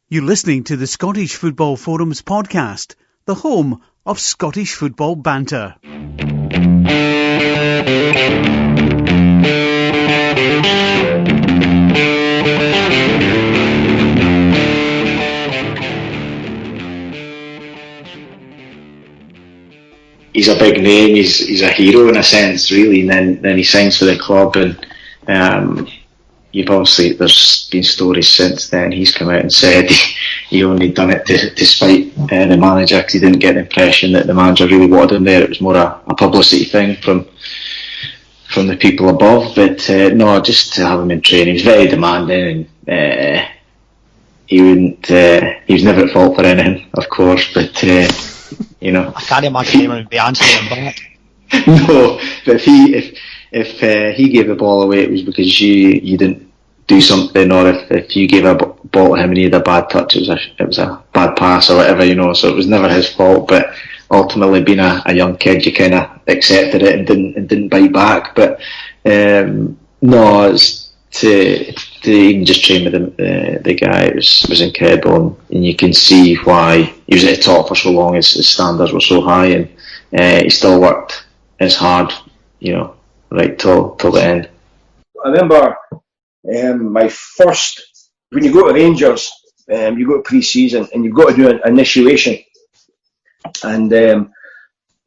You're listening to the Scottish Football Forums podcast, the home of Scottish football banter. He's a big name, he's a hero in a sense, really, and then he signs for the club, and you've obviously, there's been stories since then. He's come out and said he only done it to spite the manager, because he didn't get the impression that the manager really wanted him there. It was more a publicity thing from the people above. But no, just to have him in training, he's very demanding, and he was never at fault for anything, of course. But you know, I can't imagine anyone would be answering him back. No, but if he gave the ball away, it was because you didn't do something, or if you gave a ball to him and he had a bad touch, it was a bad pass or whatever, you know. So it was never his fault. But ultimately, being a young kid, you kind of accepted it and didn't bite back. But no, it's to even just train with the guy, it was incredible, and you can see why he was at the top for so long. His standards were so high, and he still worked as hard, you know, right till the end. I remember my first, when you go to Rangers, you go to pre-season and you've got to do an initiation, and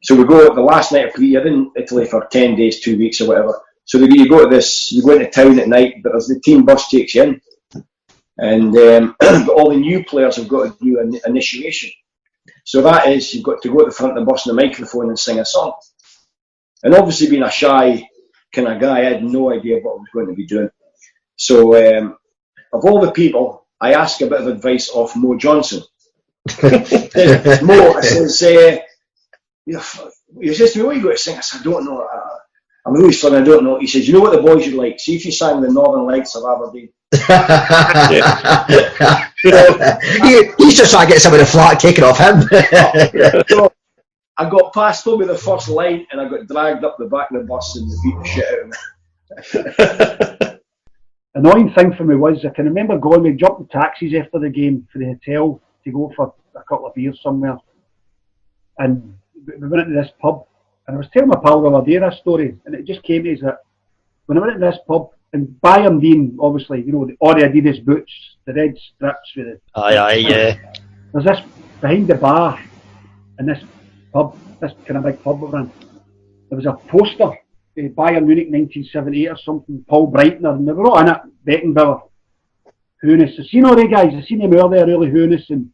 so we go the last night of pre. You're in Italy for 10 days, 2 weeks or whatever. So you go to this, you go into town at night, but there's the team bus takes you in, and all the new players have got to do an initiation. So that is, you've got to go to the front of the bus on the microphone and sing a song. And obviously, being a shy kind of guy, I had no idea what I was going to be doing. So of all the people, I asked a bit of advice off Mo Johnson. Mo says, he says to me, "What are you going to sing?" I said, "I don't know. I'm really sorry, I don't know." He says, "You know what the boys would like? See if you sang the Northern Lights of Aberdeen." He's just trying to get some of the flack taken off him. So I got past probably the first line and I got dragged up the back of the bus and they beat the shit out of me. Annoying thing for me was, I can remember we jumped in taxis after the game for the hotel to go for a couple of beers somewhere. And we went into this pub. And I was telling my pal the other day this story, and it just came to us that when I went into this pub, and Bayern Dean, obviously, you know, all the Adidas boots, the red strips with it. Yeah. There's this behind the bar in this pub, this kind of big pub we ran. There was a poster, Bayern Munich 1978 or something, Paul Breitner, and they were all in it, Beckenbauer, Hoeneß. I seen all the guys, I seen him earlier, really, Hoeneß, and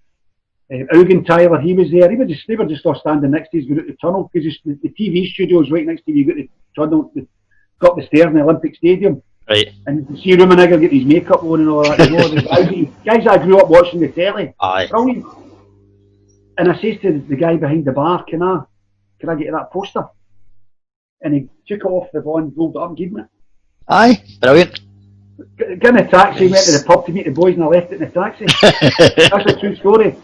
Augenthaler, he was there. They were just all standing next to us going out the tunnel, because the TV studio is right next to you. You got the tunnel, got the stairs in the Olympic Stadium, right? And you can see Rummenigge get his makeup on and all that. You know, the guys I grew up watching the telly. Aye. Brilliant. And I says to the guy behind the bar, "Can I get you that poster?" And he took it off the wall and rolled it up and gave me it. Aye, brilliant. Got in a taxi, went to the pub to meet the boys, and I left it in the taxi. That's a true story.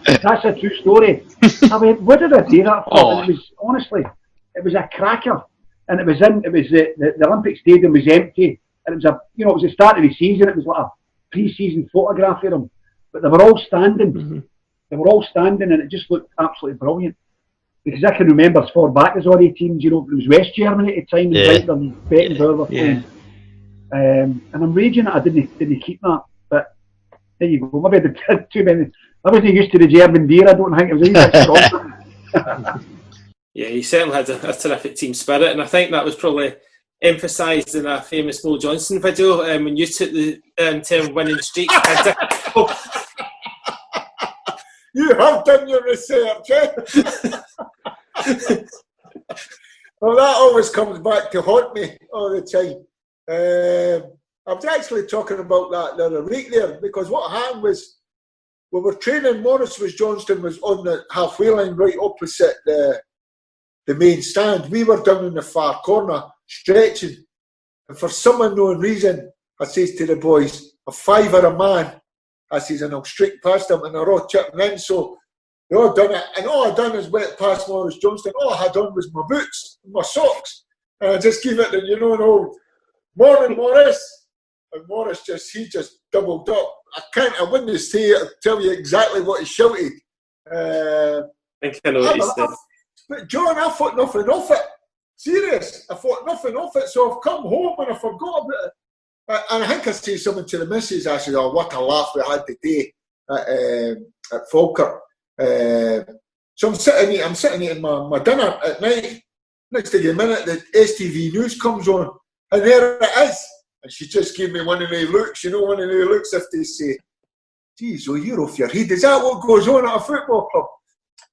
I went, "What did I do that for?" And it was, honestly, it was a cracker. And it was the Olympic Stadium was empty, and it was it was the start of the season. It was like a pre-season photograph of them, but they were all standing. Mm-hmm. They were all standing, and it just looked absolutely brilliant. Because I can remember as far back as all the teams, you know, it was West Germany at the time, and Beckenbauer. Yeah. And I'm raging that I didn't keep that, but there you go. Maybe I did too many. I wasn't used to the German beer. I don't think it was even strong. Yeah, he certainly had a terrific team spirit, and I think that was probably emphasised in a famous Mo Johnson video when you took the term winning streak. You have done your research, eh? Well, that always comes back to haunt me all the time. I was actually talking about that the other week there, because what happened was we were training. Johnston was on the halfway line right opposite the main stand. We were down in the far corner stretching, and for some unknown reason I says to the boys, "A fiver a man," I says, "and I'll strike past them," and they're all chipping in. So they all done it, and all I done is went past Maurice Johnston. All I had on was my boots and my socks, and I just gave it, and you know, an old "Morning, Maurice." and Morris just doubled up. I wouldn't tell you exactly what he shouted. I think I know what he said. But John, I thought nothing of it. Serious, I thought nothing of it. So I've come home and I forgot about it. And I think I said something to the missus. I said, "Oh, what a laugh we had today at Falkirk." So I'm sitting eating my dinner at night. Next thing a minute, the STV News comes on, and there it is. And she just gave me one of the looks, one of the looks if they say, "Geez, oh, you're off your head. Is that what goes on at a football club?"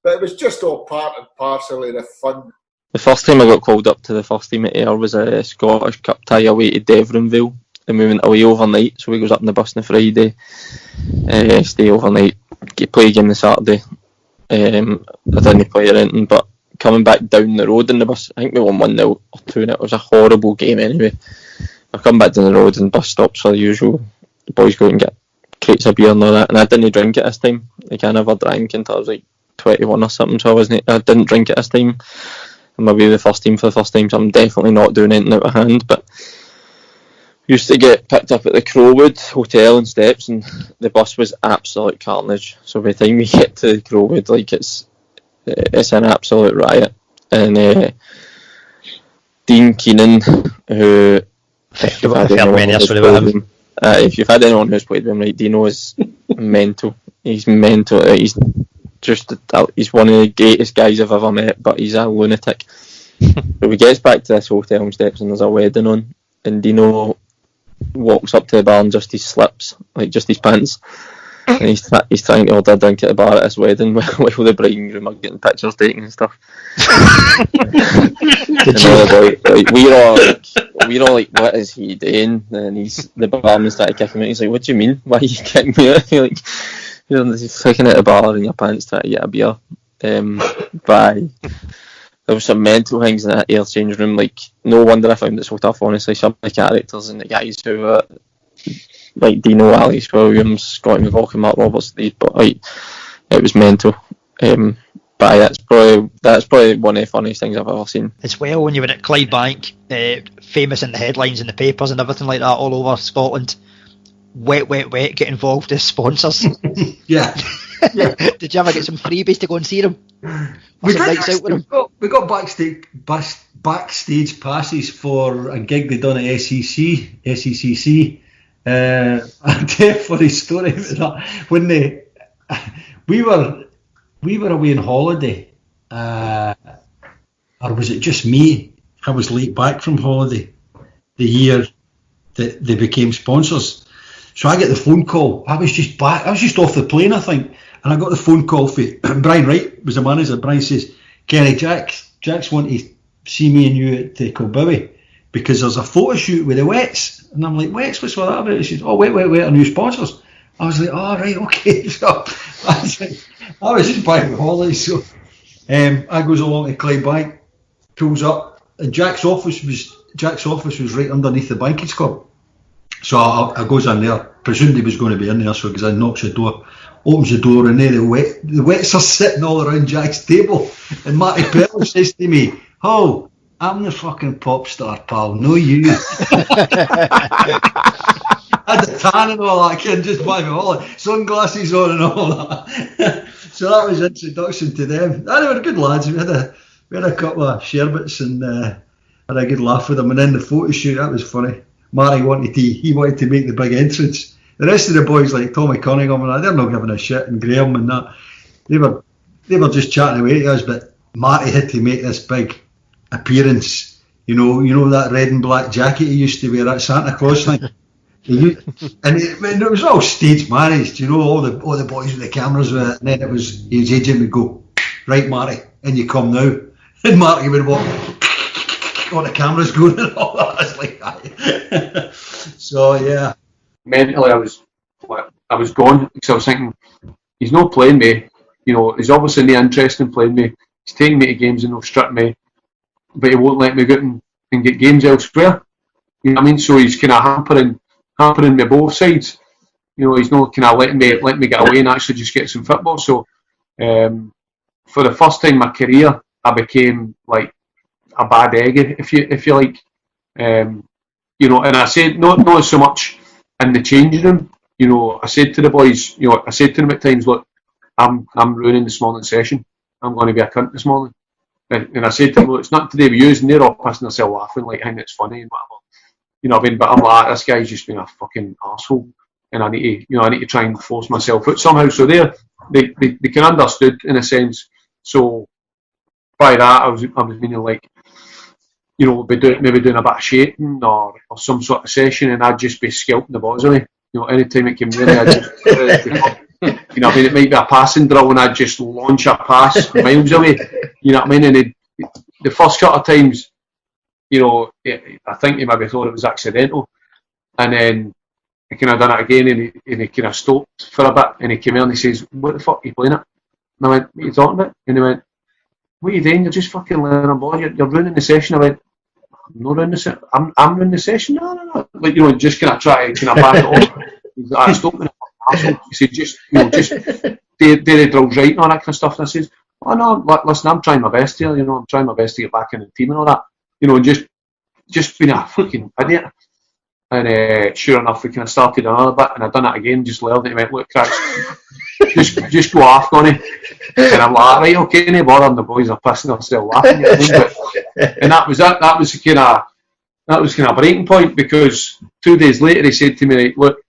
But it was just all part and parcel of the fun. The first time I got called up to the first team at Ayr was a Scottish Cup tie away to Devonville, and we went away overnight. So we goes up on the bus on the Friday, stay overnight, play a game the Saturday. I didn't play or anything, but coming back down the road in the bus, I think we won 1-0 or 2-0. It was a horrible game anyway. I come back down the road and bus stops for the usual. The boys go and get crates of beer and all that, and I didn't drink it this time. Like, I never drank until I was like 21 or something, so I didn't drink it this time. I'm maybe the first team for the first time, so I'm definitely not doing anything out of hand. But used to get picked up at the Crowwood Hotel and Steps, and the bus was absolute carnage. So by the time we get to Crowwood, like, it's an absolute riot. And Dean Keenan, who if you've had anyone who's played with him, right, Dino is mental. He's mental. He's one of the greatest guys I've ever met, but he's a lunatic. But we get back to this hotel and Steps, and there's a wedding on, and Dino walks up to the bar and just his slips, like just his pants, and he's trying to order a drink at the bar at this wedding while the bride and groom are getting pictures taken and stuff. We're all like, what is he doing? And the barman started kicking me. He's like, what do you mean? Why are you kicking me out? Like, he's kicking at the bar in your pants trying to get a beer. There was some mental things in that Ayr change room. Like, no wonder I found it so tough, honestly. Some of the characters and the guys who were like Dino, Alex Williams, Scotty McVaughn, Mark Roberts, but like, it was mental. But that's probably one of the funniest things I've ever seen. As well, when you were at Clydebank, famous in the headlines in the papers and everything like that all over Scotland. Wet, get involved as sponsors. Yeah. Did you ever get some freebies to go and see them? We got backstage passes for a gig they done at SECC. I'll tell you a funny story about that. When we were away on holiday, or was it just me? I was late back from holiday the year that they became sponsors. So I get the phone call. I was just off the plane, I think, and I got the phone call for Brian Wright was the manager. Brian says, "Kenny, Jack's want to see me and you at Kilbowie because there's a photo shoot with the Wets." And I'm like, "Wets? What's all that about?" He says, "Oh, wet, are new sponsors." I was like, "Oh, right, okay." So I was just buying holidays. So I goes along to Clydebank, pulls up, and Jack's office was right underneath the banking club. So I goes in there, presumed he was going to be in there, so because I knocks the door, opens the door, and there the Wets are sitting all around Jack's table, and Matty Pell says to me, "Oh, I'm the fucking pop star, pal, no you." I had the tan and all that, kid, just by me, all sunglasses on and all that. So that was introduction to them. They were good lads. We had a couple of sherbets and had a good laugh with them, and then the photo shoot, that was funny. Matty wanted to make the big entrance. The rest of the boys, like Tommy Cunningham and that, they're not giving a shit, and Graham and that, they were just chatting away to us. But Matty had to make this big appearance. You know that red and black jacket he used to wear, that Santa Claus thing. It was all stage managed. All the boys with the cameras with it, and then his agent would go, "Right, Matty, in you come now," and Matty would walk. All the cameras going and all that. It's like that. So yeah. Mentally, I was gone because I was thinking, he's not playing me. He's obviously not interested in playing me. He's taking me to games and he'll strip me, but he won't let me go out and get games elsewhere. You know what I mean? So he's kind of hampering me both sides. He's not kind of letting me get away and actually just get some football. So for the first time in my career, I became like a bad egg, if you like, and I say not so much in the changing room, you know, I said to the boys, you know, I said to them at times, look, I'm ruining this morning session. I'm going to be a cunt this morning. And I said to them, look, it's not to do with you, and they're all pissing themselves laughing, like, I think it's funny and whatever. You know what I mean? But I'm like, this guy's just being a fucking arsehole. And I need to try and force myself out somehow. So they can understood in a sense. So by that I was meaning like, you know, maybe doing a bit of shaping or some sort of session, and I'd just be scalping the balls away. You know, anytime it came near, I'd just you know what I mean, it might be a passing drill and I'd just launch a pass miles away. You know what I mean? And the first couple of times, you know, I think he maybe thought it was accidental, and then he kind of done it again, and he kind of stopped for a bit, and he came in and he says, "What the fuck are you playing at?" And I went, "What are you talking about?" And he went, "What are you doing? You're just fucking learning ball. You're ruining the session." I went, "I'm not ruining the session. I'm ruining the session. No. Like, you know, just kind of try to kind of back it off." He's like, "Stop being an arsehole." He said, "Just do the drills right and all that kind of stuff." And I says, "Oh no, listen, I'm trying my best here. You know, I'm trying my best to get back in the team and all that. You know, and just being a fucking idiot." And sure enough, we kind of started another bit, and I done it again, just learned it. He went, "Look, cracks, just go off, Connie." And I'm like, "Right, okay, no bother." And the boys are pissing themselves laughing. And that was it. That was kind of a breaking point, because 2 days later he said to me, "Right, look,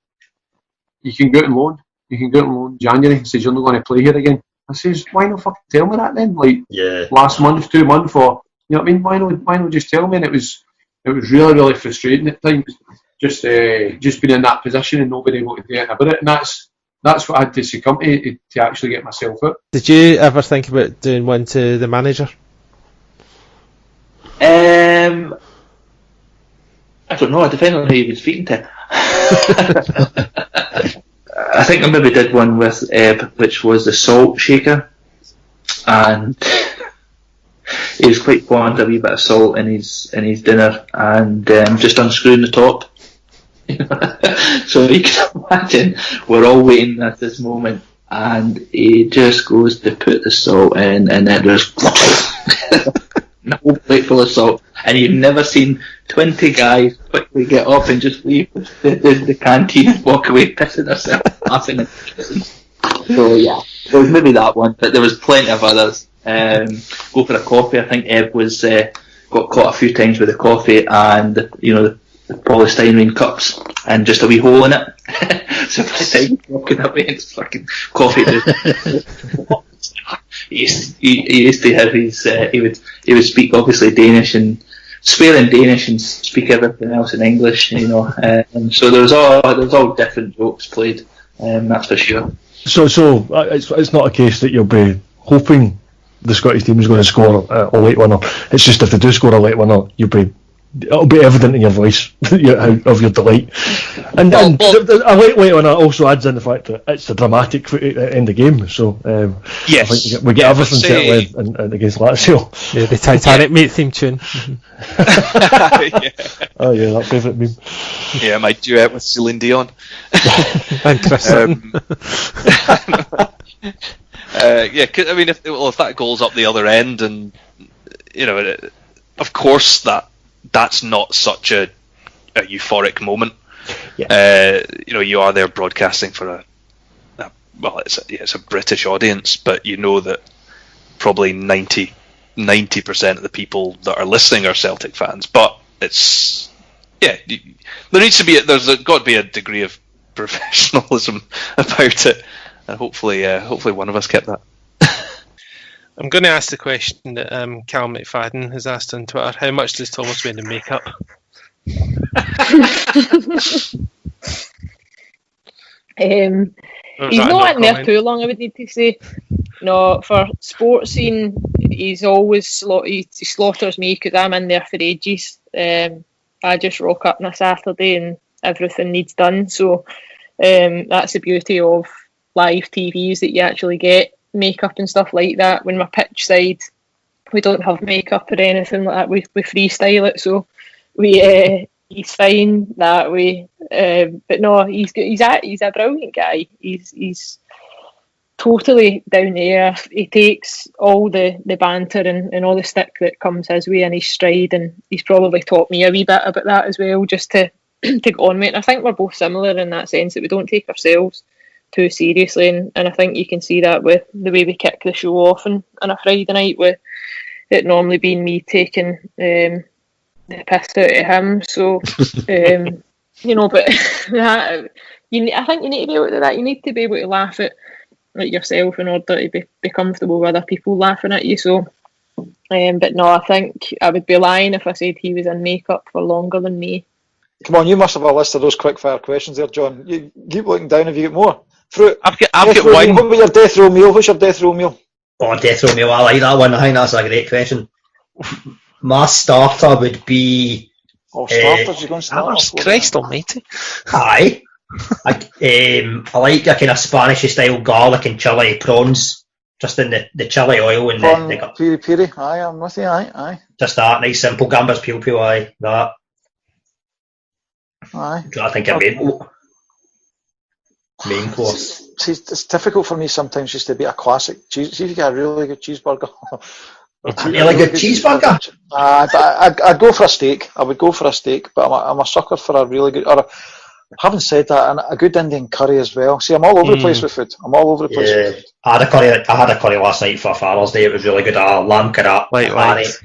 you can go out and loan. You can go out and loan January." He says, "You're not going to play here again." I says, "Why not fucking tell me that then? Like last month, 2 months, or you know what I mean? Why not just tell me?" And it was really, really frustrating at times. Just being in that position and nobody able to do anything about it, and that's what I had to succumb to actually get myself out. Did you ever think about doing one to the manager? I don't know. It depends on who you was speaking to. I think I maybe did one with Eb, which was the salt shaker, and he was quite fond of a wee bit of salt in his dinner, and just unscrewing the top. So you can imagine we're all waiting at this moment, and he just goes to put the salt in, and then there's a whole plate full of salt, and you've never seen 20 guys quickly get up and just leave the canteen and walk away pissing themselves laughing and kissing. So yeah, there was maybe that one, but there was plenty of others. Go for a coffee. I think Eb was got caught a few times with the coffee, and you know, the polystyrene cups and just a wee hole in it. So by the time he's walking away, it's fucking coffee. He used to have his. He would speak obviously Danish and swear in Danish and speak everything else in English. You know, and so there was all different jokes played. That's for sure. So it's not a case that you'll be hoping the Scottish team is going to score a late winner. It's just if they do score a late winner, it'll be evident in your voice of your delight. And a late winner also adds in the fact that it's a dramatic end of game. So yes, I think we get everything settled in against Lazio. Yeah, the Titanic mate theme tune. Oh yeah, that favourite meme. Yeah, my duet with Celine Dion. And Chris. Yeah, I mean, if that goal's up the other end, and you know, of course that's not such a euphoric moment. Yeah. You know, you are there broadcasting for it's a British audience, but you know that probably 90% of the people that are listening are Celtic fans. But there's got to be a degree of professionalism about it, and hopefully one of us kept that. I'm going to ask the question that Cal McFadden has asked on Twitter: how much does Thomas wear in makeup? He's not in there too long, I would need to say. No, for sports scene, he's always he slaughters me because I'm in there for ages. I just rock up on a Saturday and everything needs done. So that's the beauty of live TVs, that you actually get makeup and stuff like that. When we're pitch side, we don't have makeup or anything like that. We freestyle it, so he's fine that way. But no, he's a brilliant guy. He's totally down to earth. He takes all the banter and all the stick that comes his way in his stride, and he's probably taught me a wee bit about that as well, just to to go on with it. And I think we're both similar in that sense that we don't take ourselves too seriously, and I think you can see that with the way we kick the show off on a Friday night, with it normally being me taking the piss out of him. So, you know, but I think you need to be able to do that. You need to be able to laugh at yourself in order to be comfortable with other people laughing at you. So, but no, I think I would be lying if I said he was in makeup for longer than me. Come on, you must have a list of those quick-fire questions there, John. You keep looking down. Have you got more? I've got one. What about your death row meal? What's your death row meal? Oh, death row meal. I like that one. I think that's a great question. My starter would be. Oh, starters! You're going starters. Christ almighty. Aye. I like a kind of Spanish style garlic and chili prawns, just in the chili oil and the piri piri. Aye, I'm with you. Aye. Just that nice simple gambas peel. Aye, that. Aye. I think it main course. See, it's difficult for me sometimes just to be a classic cheese. See if you get a really good cheeseburger. A really good cheeseburger? I'd go for a steak. I would go for a steak, but I'm a sucker for a really good. Having said that, and a good Indian curry as well. See, I'm all over the place with food. I'm all over the place with food. I had a curry last night for Father's Day. It was really good. Lamb karat. Nice.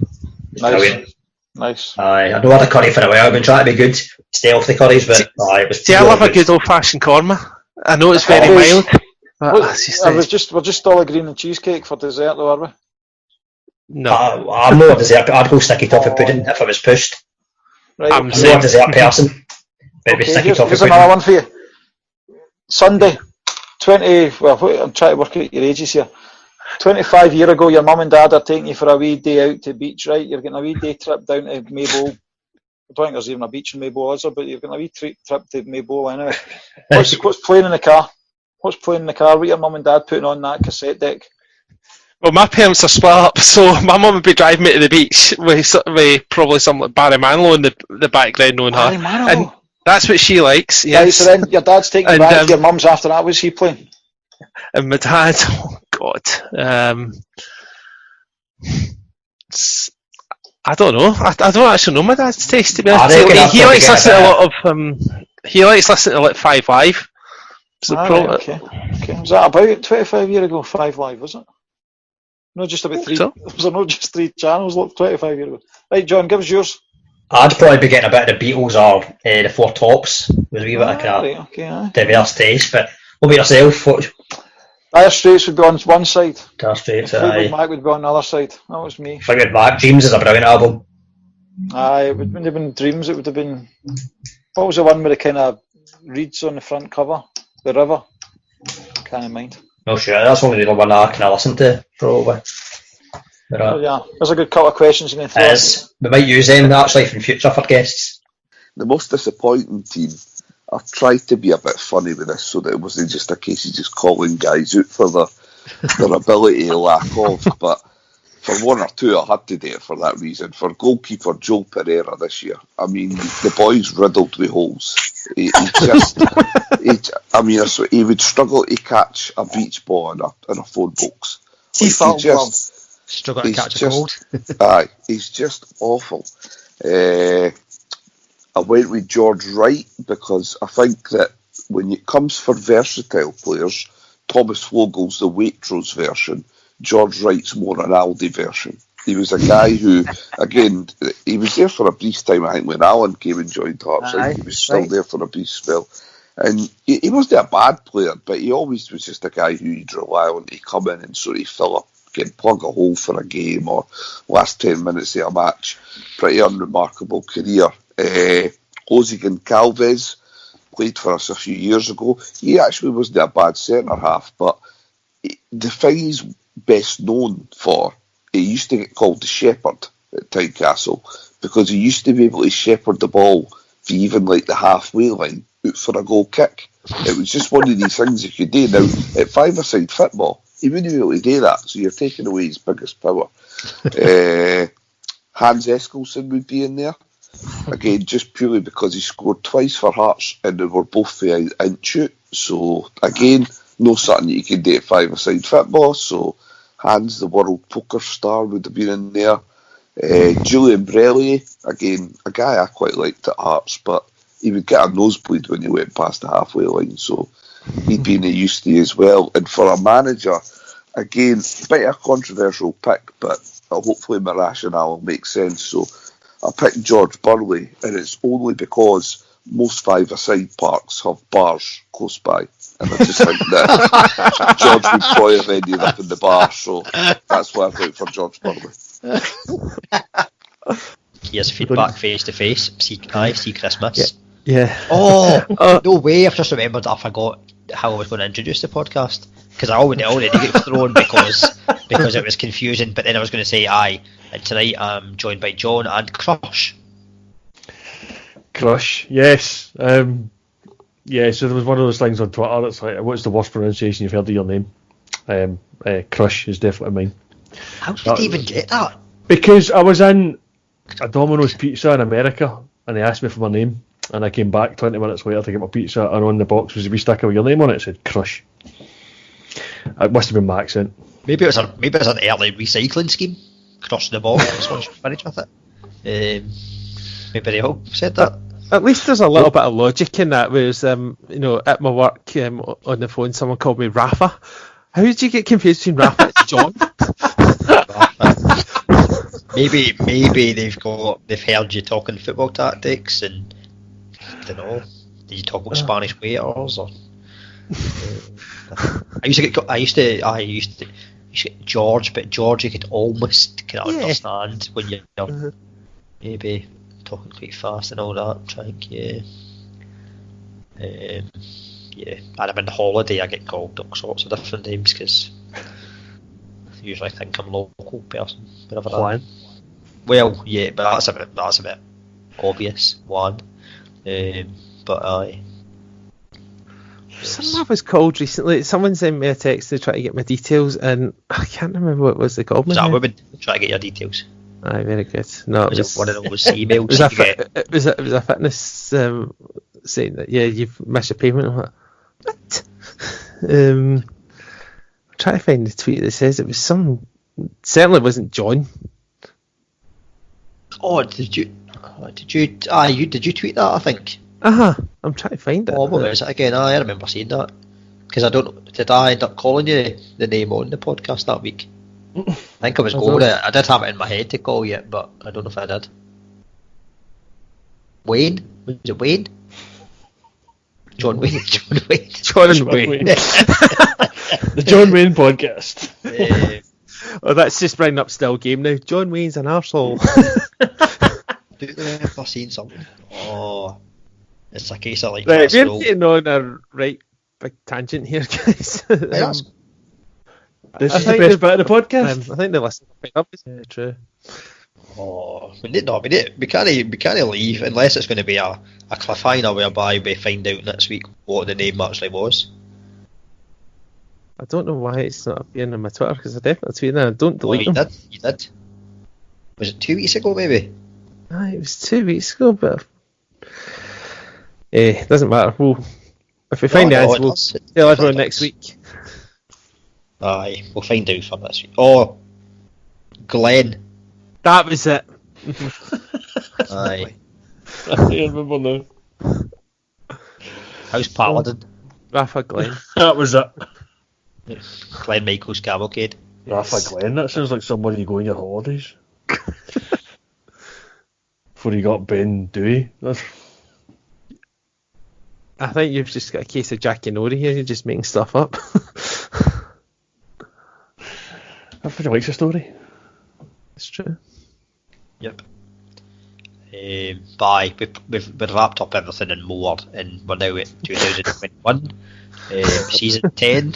Aye, I know I had a curry for a while. I've been trying to be good, stay off the curries, but it was. See, I love a good old-fashioned korma. I know it's very mild. We're just all agreeing on cheesecake for dessert, though, are we? No, I'm not a dessert. I'd go sticky toffee pudding if I was pushed. Right, I'm not a dessert person. But here's another one for you. Sunday, 20. Well, I'm trying to work out your ages here. 25 years ago, your mum and dad are taking you for a wee day out to the beach, right? You're getting a wee day trip down to Maybole. I don't think there's even a beach in Maybole, is there? But you're getting a wee trip to Maybole anyway. What's playing in the car? What's playing in the car? What your mum and dad putting on that cassette deck? Well, my parents are split up, so my mum would be driving me to the beach with probably something like Barry Manilow in the background on her. And that's what she likes, yes. Right, so then your dad's taking you back, your mum's after that. What's he playing? And my dad, oh God, I don't know. I don't actually know my dad's taste, to be honest. He likes listening to a lot of he likes listening to like 5 Live. So okay. Was that about 25 years ago? 5 Live, was it? No, just about 3. Was there not just 3 channels? Look, 25 years ago. Right, John, give us yours. I'd probably be getting a bit of the Beatles or the Four Tops with a wee bit of diverse taste. But what about yourself? Dire Straits would be on one side. Dire Straits, Fleetwood Mac would be on the other side. That was me. Fleetwood Mac, Dreams is a brilliant album. Aye, it wouldn't have been Dreams. It would have been. What was the one with the kind of reeds on the front cover? The River. Can't mind. No, sure. That's only the one I can listen to, probably. But, yeah, there's a good couple of questions in the we might use them actually in future for guests. The most disappointing team, I've tried to be a bit funny with this so that it wasn't just a case of just calling guys out for their ability to lack of, but for one or two I had to do it for that reason. For goalkeeper Joel Pereira this year, I mean, the boy's riddled with holes. He would struggle to catch a beach ball in a phone box. Struggle to catch a cold. Aye, he's just awful. I went with George Wright because I think that when it comes for versatile players, Thomas Vogels the Waitrose version, George Wright's more an Aldi version. He was a guy who, again, he was there for a brief time, I think, when Alan came and joined Hearts. He was still there for a brief spell. And he wasn't a bad player, but he always was just a guy who you'd rely on to come in and sort of fill up, plug a hole for a game or last 10 minutes of a match. Pretty unremarkable career. Jose Goncalves played for us a few years ago. He actually wasn't a bad centre-half, but the thing he's best known for, he used to get called the shepherd at Tynecastle because he used to be able to shepherd the ball for even like the halfway line out for a goal kick. It was just one of these things you could do. Now, at five-a-side football, he wouldn't be able to do that, so you're taking away his biggest power. Hans Eskilsson would be in there. Again, just purely because he scored twice for Hearts and they were both for inch. So, again, no something you can do at five-a-side football. So, Hans, the world poker star, would have been in there. Julian Brellier, again, a guy I quite liked at Hearts, but he would get a nosebleed when he went past the halfway line. So he'd been used to as well. And for a manager, again, bit of a controversial pick, but hopefully my rationale will make sense. So I picked George Burley, and it's only because most five-a-side parks have bars close by. And I just think that George would probably have ended up in the bar, so that's why I've went for George Burley. Here's feedback face to face. See Christmas. Yeah. Oh, no way! I've just remembered. I forgot how I was going to introduce the podcast because I already get thrown because it was confusing. But then I was going to say aye. And tonight I'm joined by John and Crush. Crush, yes. Yeah, so there was one of those things on Twitter. It's like, what's the worst pronunciation you've heard of your name? Crush is definitely mine. How did you even get that? Because I was in a Domino's pizza in America, and they asked me for my name, and I came back 20 minutes later to get my pizza, and on the box was a wee sticker with your name on it. It said Crush. It must have been my accent. Maybe it was an early recycling scheme. Crush the ball. Just want to finish with it. Maybe they all said that. At least there's a little bit of logic in that. Whereas, at my work on the phone, someone called me Rafa. How did you get confused between Rafa and John? Maybe they've heard you talking football tactics, and I don't know. Did you talk about Spanish waiters or? I used to get George, but George you could almost understand when you're maybe talking quite fast and all that. And I'm on holiday. I get called all sorts of different names because I usually think I'm a local person. Juan. Well, yeah, but that's a bit obvious. Juan, but I. Someone I was called recently. Someone sent me a text to try to get my details, and I can't remember what was the called. Was that a woman trying to get your details? Aye, very good. No, it was one of those emails. It was a fitness saying that you've missed a payment. I'm like, what? I'm trying to find the tweet that says it was some. Certainly wasn't John. Oh, did you tweet that? I think. I'm trying to find it. Oh, what was it again? I remember seeing that. Because I don't know, did I end up calling you the name on the podcast that week? I think I was going to. I did have it in my head to call you, but I don't know if I did. Wayne? Was it Wayne? John Wayne. John Wayne. The John Wayne podcast. Oh, that's just bringing up still game now. John Wayne's an arsehole. Do they ever seen something? Oh, it's a case of like. Right, we're getting on a right big tangent here, guys. This is the best bit of the podcast. I think they listen quite up. Yeah, true. Oh, we can't leave unless it's going to be a cliffhanger whereby we find out next week what the name actually was. I don't know why it's not appearing on my Twitter because I definitely tweeted it. I don't delete them. You did. Was it 2 weeks ago, maybe? Aye, it was 2 weeks ago, but it doesn't matter. If we find the answer, we'll tell everyone next week. Aye, we'll find out for this week. Oh, Glenn. That was it. Aye. I remember now. How's Paladin? Rafa Glenn. That was it. Glenn Michael's Cavalcade. Rafa Glenn, that sounds like somewhere you go on your holidays. Before you got Ben Dewey. I think you've just got a case of Jackie Nori here, you're just making stuff up. Everybody likes a story. It's true. Yep. Bye. We've wrapped up everything and more, and we're now at 2021, season 10.